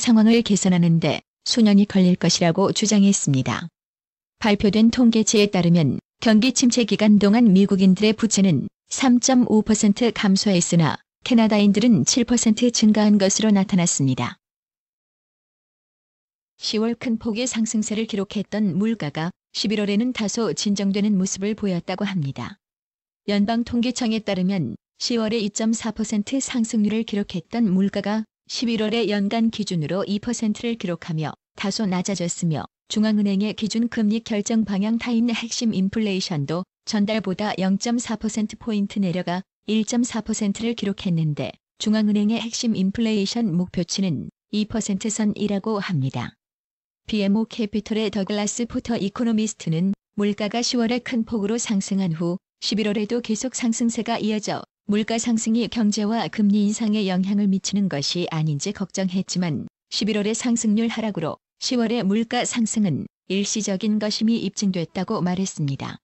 상황을 개선하는 데 수년이 걸릴 것이라고 주장했습니다. 발표된 통계치에 따르면 경기 침체 기간 동안 미국인들의 부채는 3.5% 감소했으나 캐나다인들은 7% 증가한 것으로 나타났습니다. 10월 큰 폭의 상승세를 기록했던 물가가 11월에는 다소 진정되는 모습을 보였다고 합니다. 연방통계청에 따르면 10월에 2.4% 상승률을 기록했던 물가가 11월에 연간 기준으로 2%를 기록하며 다소 낮아졌으며 중앙은행의 기준 금리 결정 방향 타임 핵심 인플레이션도 전달보다 0.4%포인트 내려가 1.4%를 기록했는데 중앙은행의 핵심 인플레이션 목표치는 2%선이라고 합니다. BMO 캐피털의 더글라스 포터 이코노미스트는 물가가 10월에 큰 폭으로 상승한 후 11월에도 계속 상승세가 이어져 물가 상승이 경제와 금리 인상에 영향을 미치는 것이 아닌지 걱정했지만 11월의 상승률 하락으로 10월의 물가 상승은 일시적인 것임이 입증됐다고 말했습니다.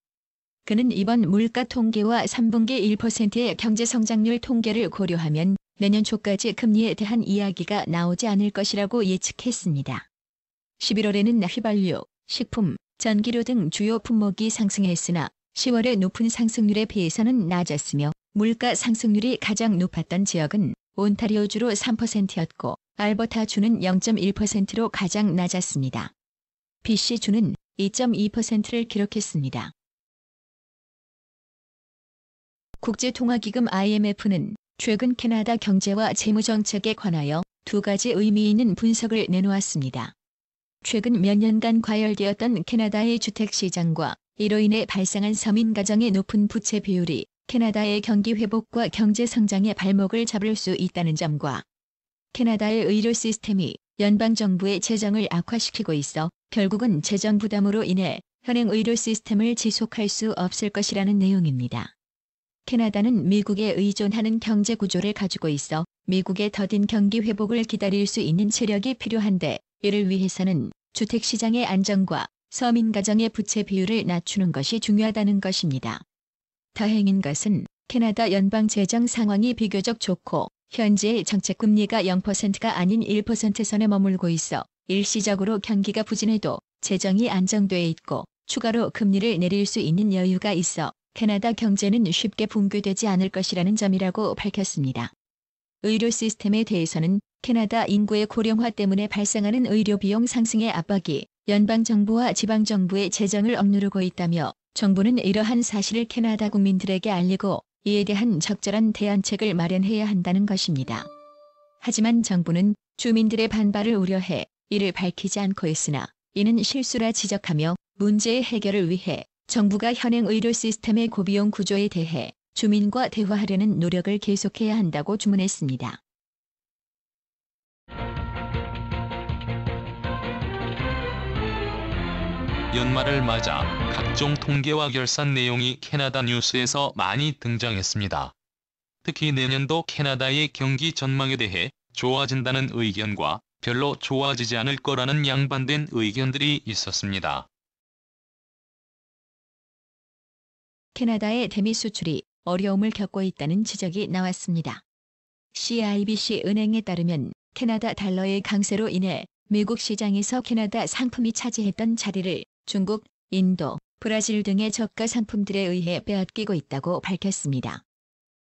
그는 이번 물가 통계와 3분기 1%의 경제성장률 통계를 고려하면 내년 초까지 금리에 대한 이야기가 나오지 않을 것이라고 예측했습니다. 11월에는 휘발유, 식품, 전기료 등 주요 품목이 상승했으나 10월의 높은 상승률에 비해서는 낮았으며 물가 상승률이 가장 높았던 지역은 온타리오주로 3%였고 알버타주는 0.1%로 가장 낮았습니다. BC주는 2.2%를 기록했습니다. 국제통화기금 IMF는 최근 캐나다 경제와 재무정책에 관하여 두 가지 의미 있는 분석을 내놓았습니다. 최근 몇 년간 과열되었던 캐나다의 주택시장과 이로 인해 발생한 서민가정의 높은 부채 비율이 캐나다의 경기 회복과 경제 성장의 발목을 잡을 수 있다는 점과 캐나다의 의료 시스템이 연방정부의 재정을 악화시키고 있어 결국은 재정 부담으로 인해 현행 의료 시스템을 지속할 수 없을 것이라는 내용입니다. 캐나다는 미국에 의존하는 경제 구조를 가지고 있어 미국의 더딘 경기 회복을 기다릴 수 있는 체력이 필요한데 이를 위해서는 주택시장의 안정과 서민가정의 부채 비율을 낮추는 것이 중요하다는 것입니다. 다행인 것은 캐나다 연방 재정 상황이 비교적 좋고 현재의 정책 금리가 0%가 아닌 1%선에 머물고 있어 일시적으로 경기가 부진해도 재정이 안정돼 있고 추가로 금리를 내릴 수 있는 여유가 있어 캐나다 경제는 쉽게 붕괴되지 않을 것이라는 점이라고 밝혔습니다. 의료 시스템에 대해서는 캐나다 인구의 고령화 때문에 발생하는 의료 비용 상승의 압박이 연방정부와 지방정부의 재정을 억누르고 있다며 정부는 이러한 사실을 캐나다 국민들에게 알리고 이에 대한 적절한 대안책을 마련해야 한다는 것입니다. 하지만 정부는 주민들의 반발을 우려해 이를 밝히지 않고 있으나 이는 실수라 지적하며 문제의 해결을 위해 정부가 현행 의료 시스템의 고비용 구조에 대해 주민과 대화하려는 노력을 계속해야 한다고 주문했습니다. 연말을 맞아 각종 통계와 결산 내용이 캐나다 뉴스에서 많이 등장했습니다. 특히 내년도 캐나다의 경기 전망에 대해 좋아진다는 의견과 별로 좋아지지 않을 거라는 양반된 의견들이 있었습니다. 캐나다의 대미 수출이 어려움을 겪고 있다는 지적이 나왔습니다. CIBC 은행에 따르면 캐나다 달러의 강세로 인해 미국 시장에서 캐나다 상품이 차지했던 자리를 중국, 인도, 브라질 등의 저가 상품들에 의해 빼앗기고 있다고 밝혔습니다.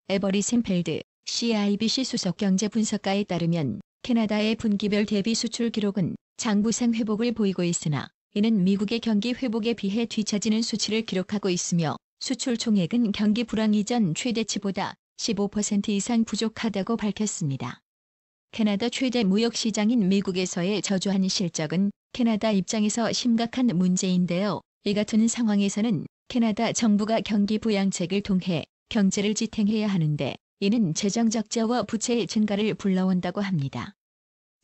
에버리 샘펠드 CIBC 수석 경제 분석가에 따르면 캐나다의 분기별 대비 수출 기록은 장부상 회복을 보이고 있으나 이는 미국의 경기 회복에 비해 뒤처지는 수치를 기록하고 있으며 수출 총액은 경기 불황 이전 최대치보다 15% 이상 부족하다고 밝혔습니다. 캐나다 최대 무역시장인 미국에서의 저조한 실적은 캐나다 입장에서 심각한 문제인데요. 이 같은 상황에서는 캐나다 정부가 경기 부양책을 통해 경제를 지탱해야 하는데 이는 재정 적자와 부채의 증가를 불러온다고 합니다.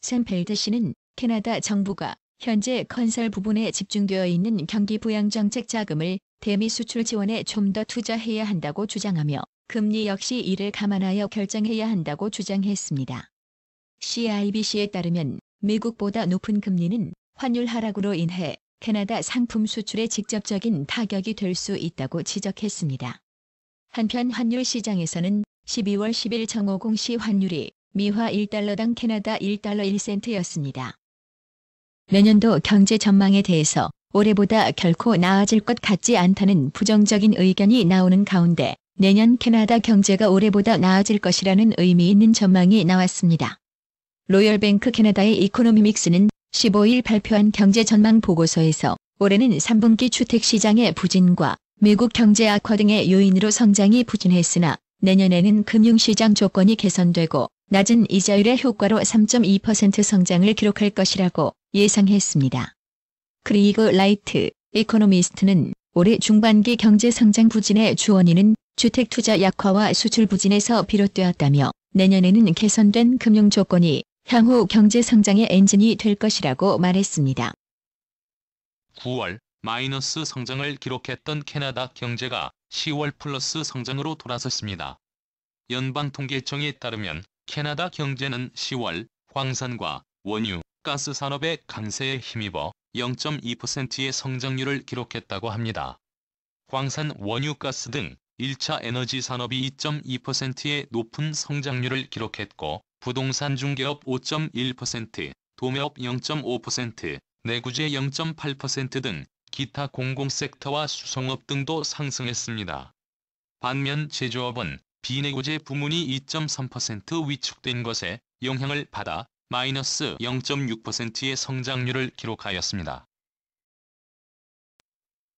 샘펠드 씨는 캐나다 정부가 현재 건설 부분에 집중되어 있는 경기 부양 정책 자금을 대미 수출 지원에 좀 더 투자해야 한다고 주장하며 금리 역시 이를 감안하여 결정해야 한다고 주장했습니다. CIBC에 따르면 미국보다 높은 금리는 환율 하락으로 인해 캐나다 상품 수출에 직접적인 타격이 될 수 있다고 지적했습니다. 한편 환율 시장에서는 12월 10일 정오공시 환율이 미화 1달러당 캐나다 1달러 1센트였습니다. 내년도 경제 전망에 대해서 올해보다 결코 나아질 것 같지 않다는 부정적인 의견이 나오는 가운데 내년 캐나다 경제가 올해보다 나아질 것이라는 의미 있는 전망이 나왔습니다. 로열뱅크 캐나다의 이코노미믹스는 15일 발표한 경제 전망 보고서에서 올해는 3분기 주택시장의 부진과 미국 경제 악화 등의 요인으로 성장이 부진했으나 내년에는 금융시장 조건이 개선되고 낮은 이자율의 효과로 3.2% 성장을 기록할 것이라고 예상했습니다. 크리그 라이트 이코노미스트는 올해 중반기 경제 성장 부진의 주 원인은 주택 투자 약화와 수출 부진에서 비롯되었다며 내년에는 개선된 금융 조건이 향후 경제 성장의 엔진이 될 것이라고 말했습니다. 9월 마이너스 성장을 기록했던 캐나다 경제가 10월 플러스 성장으로 돌아섰습니다. 연방통계청에 따르면 캐나다 경제는 10월 광산과 원유, 가스 산업의 강세에 힘입어 0.2%의 성장률을 기록했다고 합니다. 광산, 원유, 가스 등 1차 에너지 산업이 2.2%의 높은 성장률을 기록했고 부동산 중개업 5.1%, 도매업 0.5%, 내구재 0.8% 등 기타 공공섹터와 수송업 등도 상승했습니다. 반면 제조업은 비내구재 부문이 2.3% 위축된 것에 영향을 받아 마이너스 0.6%의 성장률을 기록하였습니다.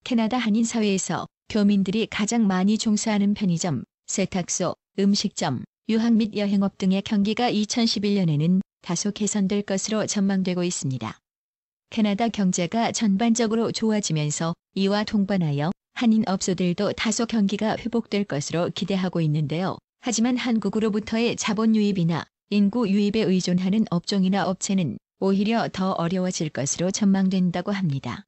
캐나다 한인사회에서 교민들이 가장 많이 종사하는 편의점, 세탁소, 음식점, 유학 및 여행업 등의 경기가 2011년에는 다소 개선될 것으로 전망되고 있습니다. 캐나다 경제가 전반적으로 좋아지면서 이와 동반하여 한인업소들도 다소 경기가 회복될 것으로 기대하고 있는데요. 하지만 한국으로부터의 자본 유입이나 인구 유입에 의존하는 업종이나 업체는 오히려 더 어려워질 것으로 전망된다고 합니다.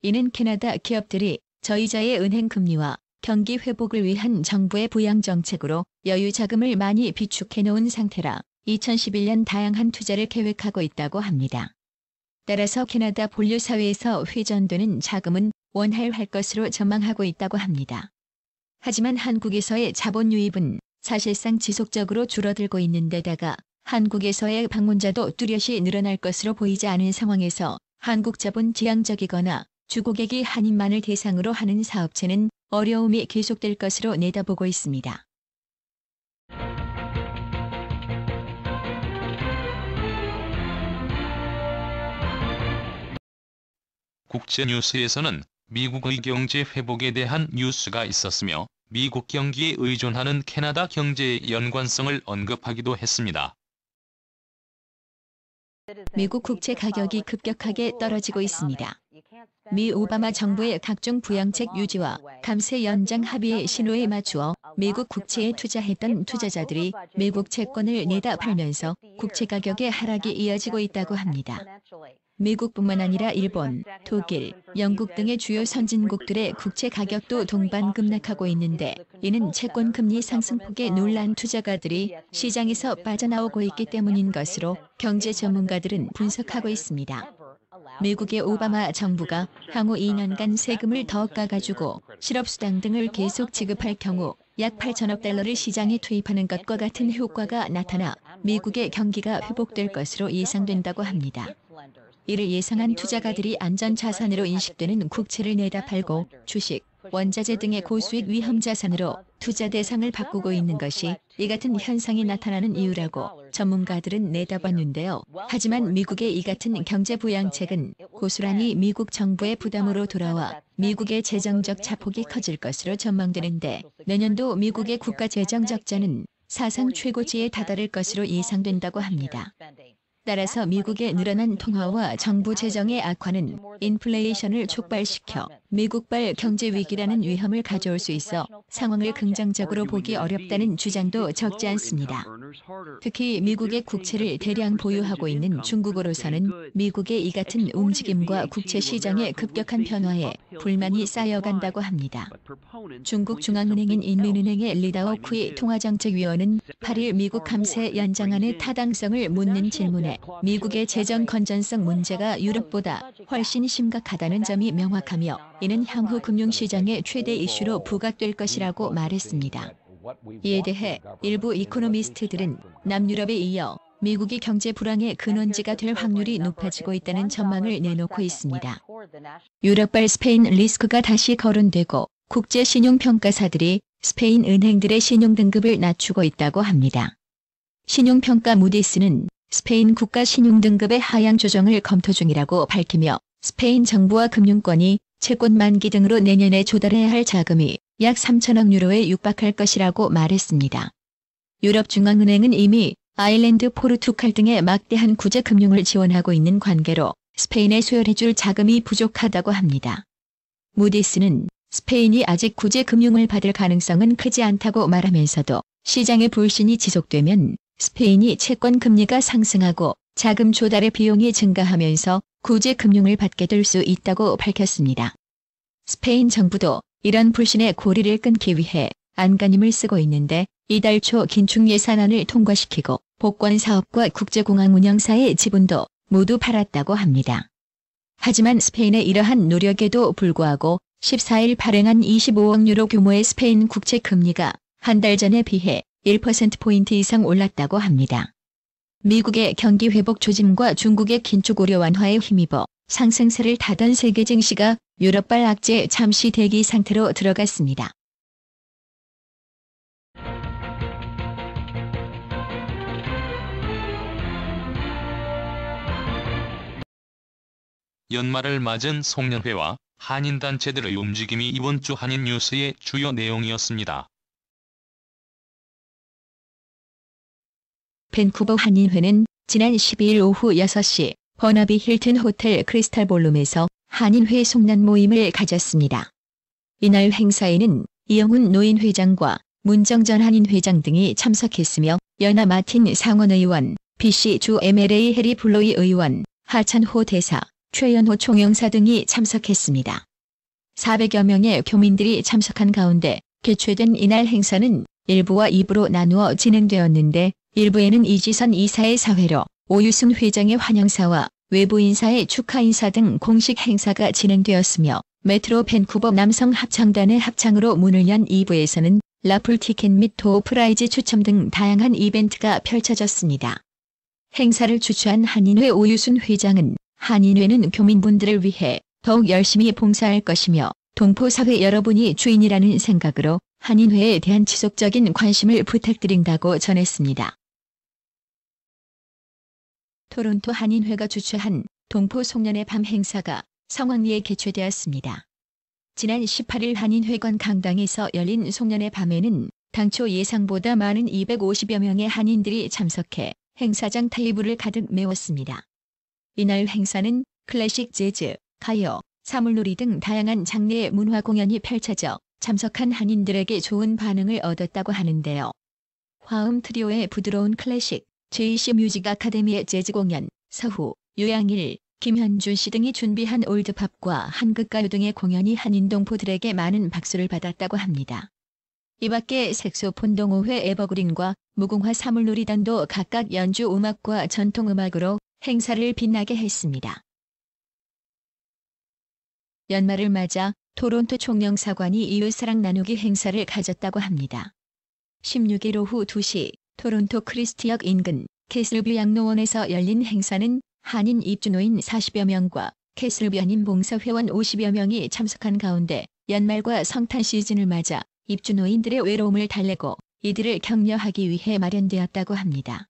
이는 캐나다 기업들이 저이자의 은행 금리와 경기 회복을 위한 정부의 부양 정책으로 여유 자금을 많이 비축해 놓은 상태라 2011년 다양한 투자를 계획하고 있다고 합니다. 따라서 캐나다 본류 사회에서 회전되는 자금은 원활할 것으로 전망하고 있다고 합니다. 하지만 한국에서의 자본 유입은 사실상 지속적으로 줄어들고 있는 데다가 한국에서의 방문자도 뚜렷이 늘어날 것으로 보이지 않은 상황에서 한국 자본 지향적이거나 주고객이 한인만을 대상으로 하는 사업체는 어려움이 계속될 것으로 내다보고 있습니다. 국제뉴스에서는 미국의 경제 회복에 대한 뉴스가 있었으며 미국 경기에 의존하는 캐나다 경제의 연관성을 언급하기도 했습니다. 미국 국채 가격이 급격하게 떨어지고 있습니다. 미 오바마 정부의 각종 부양책 유지와 감세 연장 합의의 신호에 맞추어 미국 국채에 투자했던 투자자들이 미국 채권을 내다 팔면서 국채 가격의 하락이 이어지고 있다고 합니다. 미국뿐만 아니라 일본, 독일, 영국 등의 주요 선진국들의 국채 가격도 동반 급락하고 있는데 이는 채권 금리 상승폭에 놀란 투자가들이 시장에서 빠져나오고 있기 때문인 것으로 경제 전문가들은 분석하고 있습니다. 미국의 오바마 정부가 향후 2년간 세금을 더 깎아주고 실업수당 등을 계속 지급할 경우 약 8천억 달러를 시장에 투입하는 것과 같은 효과가 나타나 미국의 경기가 회복될 것으로 예상된다고 합니다. 이를 예상한 투자가들이 안전자산으로 인식되는 국채를 내다 팔고 주식, 원자재 등의 고수익 위험자산으로 투자 대상을 바꾸고 있는 것이 이 같은 현상이 나타나는 이유라고 전문가들은 내다봤는데요. 하지만 미국의 이 같은 경제 부양책은 고스란히 미국 정부의 부담으로 돌아와 미국의 재정적 자폭이 커질 것으로 전망되는데 내년도 미국의 국가 재정 적자는 사상 최고치에 다다를 것으로 예상된다고 합니다. 따라서 미국의 늘어난 통화와 정부 재정의 악화는 인플레이션을 촉발시켜 미국발 경제 위기라는 위험을 가져올 수 있어 상황을 긍정적으로 보기 어렵다는 주장도 적지 않습니다. 특히 미국의 국채를 대량 보유하고 있는 중국으로서는 미국의 이 같은 움직임과 국채 시장의 급격한 변화에 불만이 쌓여간다고 합니다. 중국 중앙은행인 인민은행의 리다오 쿠이 통화정책위원은 8일 미국 감세 연장안의 타당성을 묻는 질문에 미국의 재정 건전성 문제가 유럽보다 훨씬 심각하다는 점이 명확하며 이는 향후 금융시장의 최대 이슈로 부각될 것이라고 말했습니다. 이에 대해 일부 이코노미스트들은 남유럽에 이어 미국이 경제 불황의 근원지가 될 확률이 높아지고 있다는 전망을 내놓고 있습니다. 유럽발 스페인 리스크가 다시 거론되고 국제 신용평가사들이 스페인 은행들의 신용등급을 낮추고 있다고 합니다. 신용평가 무디스는 스페인 국가 신용등급의 하향 조정을 검토 중이라고 밝히며 스페인 정부와 금융권이 채권 만기 등으로 내년에 조달해야 할 자금이 약 3천억 유로에 육박할 것이라고 말했습니다. 유럽중앙은행은 이미 아일랜드, 포르투갈 등의 막대한 구제금융을 지원하고 있는 관계로 스페인에 수혈해줄 자금이 부족하다고 합니다. 무디스는 스페인이 아직 구제금융을 받을 가능성은 크지 않다고 말하면서도 시장의 불신이 지속되면 스페인이 채권 금리가 상승하고 자금 조달의 비용이 증가하면서 구제금융을 받게 될 수 있다고 밝혔습니다. 스페인 정부도 이런 불신의 고리를 끊기 위해 안간힘을 쓰고 있는데 이달 초 긴축 예산안을 통과시키고 복권 사업과 국제공항 운영사의 지분도 모두 팔았다고 합니다. 하지만 스페인의 이러한 노력에도 불구하고 14일 발행한 25억 유로 규모의 스페인 국채 금리가 한 달 전에 비해 1%포인트 이상 올랐다고 합니다. 미국의 경기 회복 조짐과 중국의 긴축 우려 완화에 힘입어 상승세를 타던 세계 증시가 유럽발 악재에 잠시 대기 상태로 들어갔습니다. 연말을 맞은 송년회와 한인단체들의 움직임이 이번 주 한인뉴스의 주요 내용이었습니다. 밴쿠버 한인회는 지난 12일 오후 6시 버나비 힐튼 호텔 크리스탈 볼룸에서 한인회 송년 모임을 가졌습니다. 이날 행사에는 이영훈 노인회장과 문정전 한인회장 등이 참석했으며 연하 마틴 상원의원, BC 주 MLA 해리 블로이 의원, 하찬호 대사, 최연호 총영사 등이 참석했습니다. 400여 명의 교민들이 참석한 가운데 개최된 이날 행사는 1부와 2부로 나누어 진행되었는데 1부에는 이지선 이사의 사회로 오유승 회장의 환영사와 외부 인사의 축하 인사 등 공식 행사가 진행되었으며 메트로 밴쿠버 남성 합창단의 합창으로 문을 연 2부에서는 라플 티켓 및 도어 프라이즈 추첨 등 다양한 이벤트가 펼쳐졌습니다. 행사를 주최한 한인회 오유순 회장은 한인회는 교민분들을 위해 더욱 열심히 봉사할 것이며 동포사회 여러분이 주인이라는 생각으로 한인회에 대한 지속적인 관심을 부탁드린다고 전했습니다. 토론토 한인회가 주최한 동포 송년회 밤 행사가 성황리에 개최되었습니다. 지난 18일 한인회관 강당에서 열린 송년회 밤에는 당초 예상보다 많은 250여 명의 한인들이 참석해 행사장 테이블을 가득 메웠습니다. 이날 행사는 클래식 재즈, 가요, 사물놀이 등 다양한 장르의 문화 공연이 펼쳐져 참석한 한인들에게 좋은 반응을 얻었다고 하는데요. 화음 트리오의 부드러운 클래식, JC 뮤직 아카데미의 재즈 공연, 서후, 유양일, 김현준 씨 등이 준비한 올드팝과 한국가요 등의 공연이 한인 동포들에게 많은 박수를 받았다고 합니다. 이 밖에 색소폰 동호회 에버그린과 무궁화 사물놀이단도 각각 연주 음악과 전통음악으로 행사를 빛나게 했습니다. 연말을 맞아 토론토 총영사관이 이웃사랑 나누기 행사를 가졌다고 합니다. 16일 오후 2시 토론토 크리스티역 인근 캐슬뷰 양로원에서 열린 행사는 한인 입주노인 40여 명과 캐슬뷰 한인 봉사회원 50여 명이 참석한 가운데 연말과 성탄 시즌을 맞아 입주노인들의 외로움을 달래고 이들을 격려하기 위해 마련되었다고 합니다.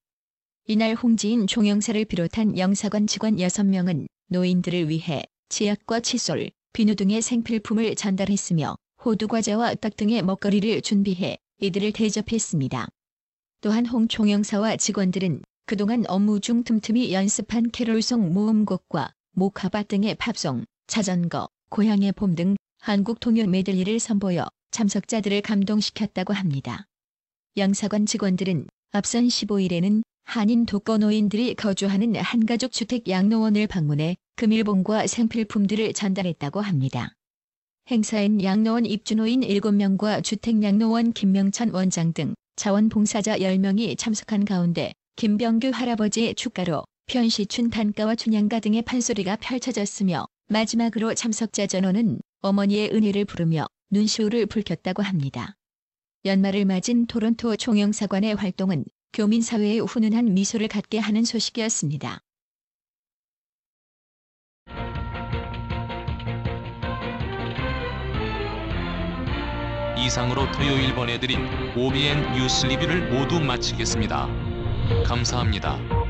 이날 홍지인 총영사를 비롯한 영사관 직원 6명은 노인들을 위해 치약과 칫솔, 비누 등의 생필품을 전달했으며 호두과자와 떡 등의 먹거리를 준비해 이들을 대접했습니다. 또한 홍 총영사와 직원들은 그동안 업무 중 틈틈이 연습한 캐롤송 모음곡과 모카바 등의 팝송, 자전거, 고향의 봄 등 한국 통일 메들리를 선보여 참석자들을 감동시켰다고 합니다. 영사관 직원들은 앞선 15일에는 한인 독거노인들이 거주하는 한가족 주택 양로원을 방문해 금일봉과 생필품들을 전달했다고 합니다. 행사엔 양로원 입주노인 7명과 주택양로원 김명천 원장 등 자원봉사자 10명이 참석한 가운데 김병규 할아버지의 축가로 편시춘 단가와 춘향가 등의 판소리가 펼쳐졌으며 마지막으로 참석자 전원은 어머니의 은혜를 부르며 눈시울을 붉혔다고 합니다. 연말을 맞은 토론토 총영사관의 활동은 교민사회에 훈훈한 미소를 갖게 하는 소식이었습니다. 이상으로 토요일 보내드린 OBN 뉴스 리뷰를 모두 마치겠습니다. 감사합니다.